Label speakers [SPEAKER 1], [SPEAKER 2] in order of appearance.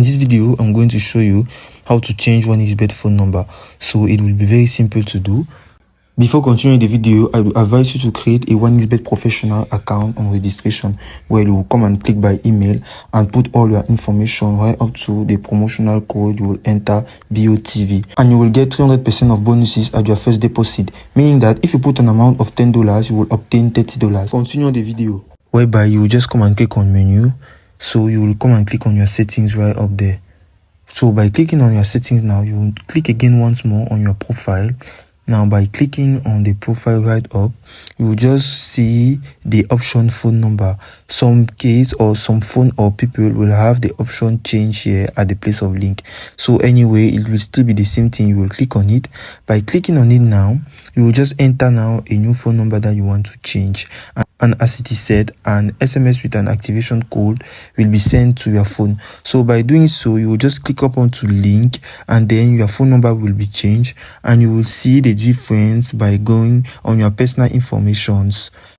[SPEAKER 1] In this video, I'm going to show you how to change 1xBet phone number. So it will be very simple to do. Before continuing the video, I will advise you to create a 1xBet professional account on registration, where you will come and click by email and put all your information right up to the promotional code. You will enter BOTV and you will get 300% of bonuses at your first deposit, meaning that if you put an amount of $10, you will obtain $30. Continue the video, whereby you will just come and click on menu. So you will come and click on your settings right up there. So by clicking on your settings now, you will click again once more on your profile. Now by clicking on the profile right up, you will just see the option phone number. Some case or some phone or people will have the option change here at the place of link. So anyway, it will still be the same thing. You will click on it. By clicking on it now, you will just enter now a new phone number that you want to change. And as it is said, an SMS with an activation code will be sent to your phone. So by doing so, you will just click up onto link and then your phone number will be changed, and you will see the difference by going on your personal informations.